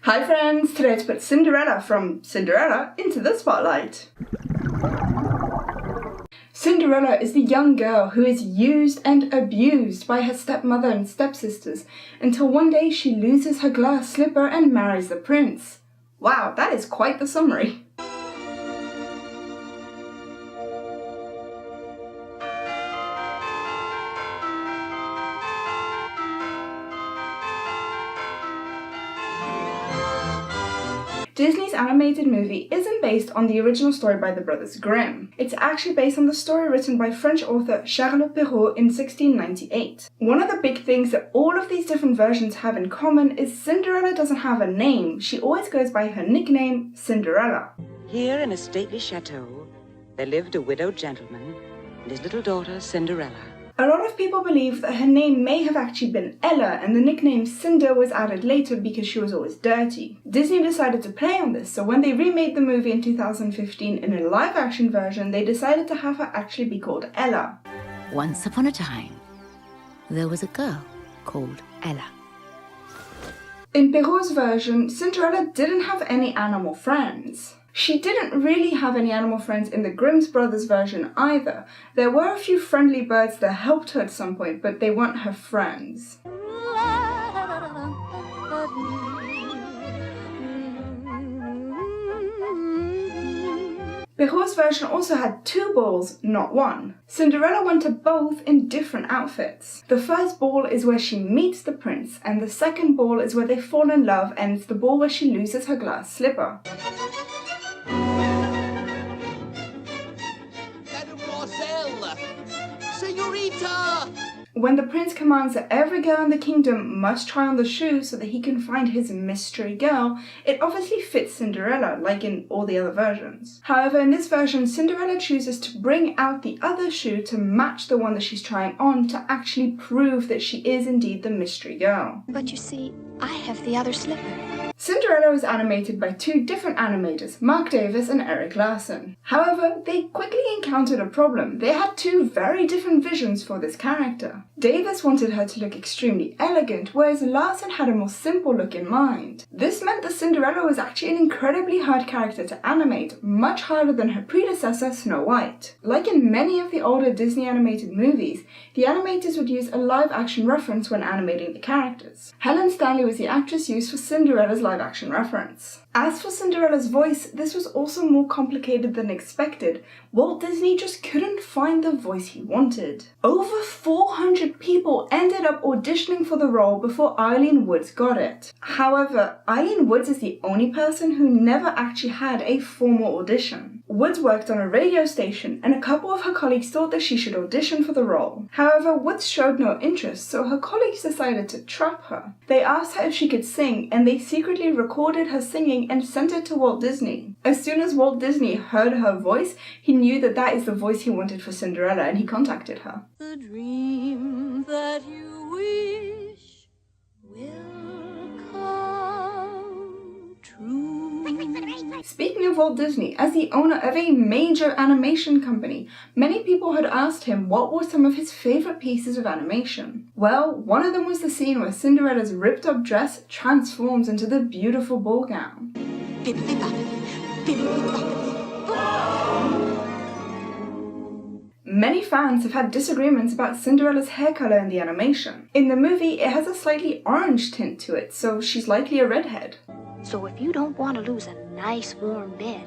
Hi friends, today to put Cinderella from Cinderella into the spotlight. Cinderella is the young girl who is used and abused by her stepmother and stepsisters until one day she loses her glass slipper and marries the prince. Wow, that is quite the summary. Disney's animated movie isn't based on the original story by the Brothers Grimm. It's actually based on the story written by French author Charles Perrault in 1698. One of the big things that all of these different versions have in common is Cinderella doesn't have a name. She always goes by her nickname, Cinderella. Here in a stately chateau, there lived a widowed gentleman and his little daughter, Cinderella. A lot of people believe that her name may have actually been Ella, and the nickname Cinder was added later because she was always dirty. Disney decided to play on this, so when they remade the movie in 2015 in a live-action version, they decided to have her actually be called Ella. Once upon a time, there was a girl called Ella. In Perrault's version, Cinderella didn't have any animal friends. She didn't really have any animal friends in the Grimm's Brothers version either. There were a few friendly birds that helped her at some point, but they weren't her friends. Perrault's version also had two balls, not one. Cinderella went to both in different outfits. The first ball is where she meets the prince, and the second ball is where they fall in love, and it's the ball where she loses her glass slipper. Señorita! When the prince commands that every girl in the kingdom must try on the shoe so that he can find his mystery girl, it obviously fits Cinderella, like in all the other versions. However, in this version, Cinderella chooses to bring out the other shoe to match the one that she's trying on to actually prove that she is indeed the mystery girl. But you see, I have the other slipper. Cinderella was animated by two different animators, Mark Davis and Eric Larson. However, they quickly encountered a problem. They had two very different visions for this character. Davis wanted her to look extremely elegant, whereas Larson had a more simple look in mind. This meant that Cinderella was actually an incredibly hard character to animate, much harder than her predecessor, Snow White. Like in many of the older Disney animated movies, the animators would use a live-action reference when animating the characters. Helen Storrow was the actress used for Cinderella's live-action reference. As for Cinderella's voice, this was also more complicated than expected. Walt Disney just couldn't find the voice he wanted. Over 400 people ended up auditioning for the role before Eileen Woods got it. However, Eileen Woods is the only person who never actually had a formal audition. Woods worked on a radio station, and a couple of her colleagues thought that she should audition for the role. However, Woods showed no interest, so her colleagues decided to trap her. They asked her if she could sing, and they secretly recorded her singing and sent it to Walt Disney. As soon as Walt Disney heard her voice, he knew that that is the voice he wanted for Cinderella, and he contacted her. The dream that you wish will come true. Speaking of Walt Disney, as the owner of a major animation company, many people had asked him what were some of his favourite pieces of animation. Well, one of them was the scene where Cinderella's ripped up dress transforms into the beautiful ball gown. Many fans have had disagreements about Cinderella's hair colour in the animation. In the movie, it has a slightly orange tint to it, so she's likely a redhead. So if you don't want to lose a nice warm bed,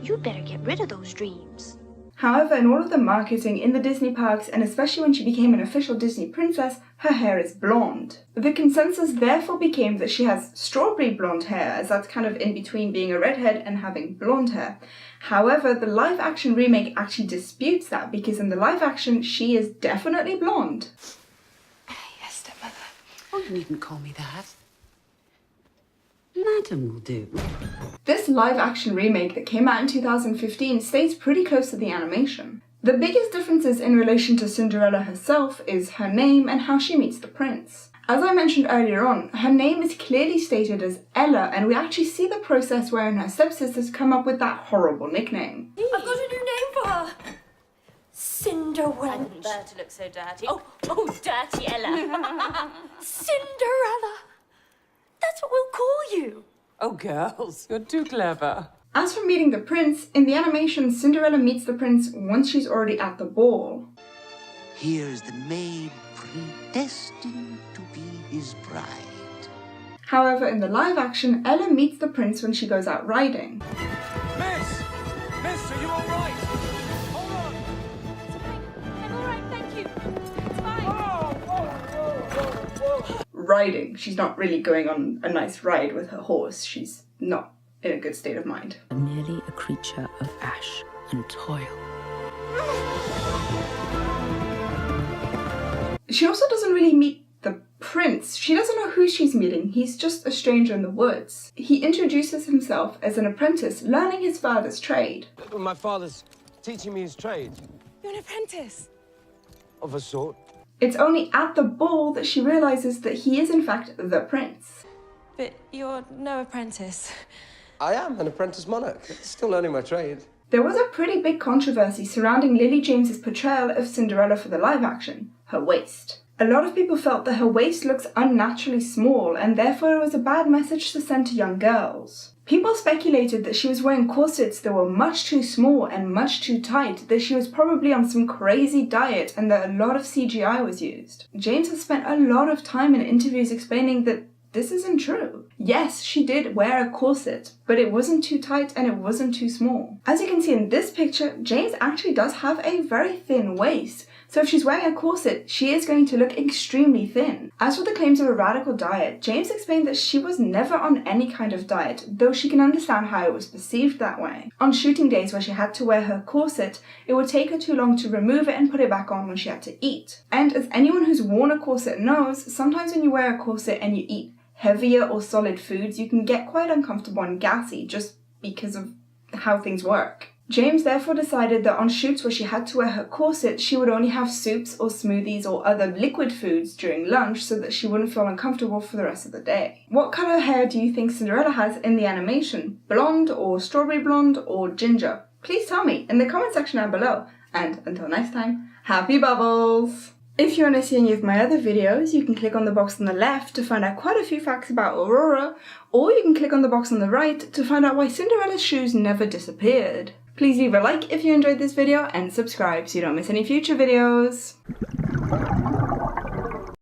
you'd better get rid of those dreams. However, in all of the marketing in the Disney parks, and especially when she became an official Disney princess, her hair is blonde. The consensus therefore became that she has strawberry blonde hair, as that's kind of in between being a redhead and having blonde hair. However, the live-action remake actually disputes that, because in the live-action, she is definitely blonde. Yes, stepmother. Oh, you needn't call me that. Madam will do. This live-action remake that came out in 2015 stays pretty close to the animation. The biggest differences in relation to Cinderella herself is her name and how she meets the prince. As I mentioned earlier on, her name is clearly stated as Ella, and we actually see the process wherein her stepsisters come up with that horrible nickname. I've got a new name for her. Cinderella. I didn't bear to look so dirty. Oh, dirty Ella. Cinderella. That's what we'll call you. Oh, girls, you're too clever. As for meeting the prince, in the animation, Cinderella meets the prince once she's already at the ball. Here's the maid predestined to be his bride. However, in the live action, Ella meets the prince when she goes out riding. Miss! Miss, are you all right? Hold on! It's fine. I'm all right, thank you. It's fine. Whoa! Riding. She's not really going on a nice ride with her horse. She's not in a good state of mind. Merely a creature of ash and toil. She also doesn't really meet the prince. She doesn't know who she's meeting. He's just a stranger in the woods. He introduces himself as an apprentice, learning his father's trade. My father's teaching me his trade. You're an apprentice. Of a sort. It's only at the ball that she realizes that he is in fact the prince. But you're no apprentice. I am an apprentice monarch. Still learning my trade. There was a pretty big controversy surrounding Lily James's portrayal of Cinderella for the live action, her waist. A lot of people felt that her waist looks unnaturally small and therefore it was a bad message to send to young girls. People speculated that she was wearing corsets that were much too small and much too tight, that she was probably on some crazy diet and that a lot of CGI was used. James has spent a lot of time in interviews explaining that this isn't true. Yes, she did wear a corset, but it wasn't too tight and it wasn't too small. As you can see in this picture, James actually does have a very thin waist. So if she's wearing a corset, she is going to look extremely thin. As for the claims of a radical diet, James explained that she was never on any kind of diet, though she can understand how it was perceived that way. On shooting days where she had to wear her corset, it would take her too long to remove it and put it back on when she had to eat. And as anyone who's worn a corset knows, sometimes when you wear a corset and you eat heavier or solid foods, you can get quite uncomfortable and gassy just because of how things work. James therefore decided that on shoots where she had to wear her corset, she would only have soups or smoothies or other liquid foods during lunch so that she wouldn't feel uncomfortable for the rest of the day. What colour hair do you think Cinderella has in the animation? Blonde or strawberry blonde or ginger? Please tell me in the comment section down below. And until next time, happy bubbles! If you want to see any of my other videos, you can click on the box on the left to find out quite a few facts about Aurora, or you can click on the box on the right to find out why Cinderella's shoes never disappeared. Please leave a like if you enjoyed this video and subscribe so you don't miss any future videos.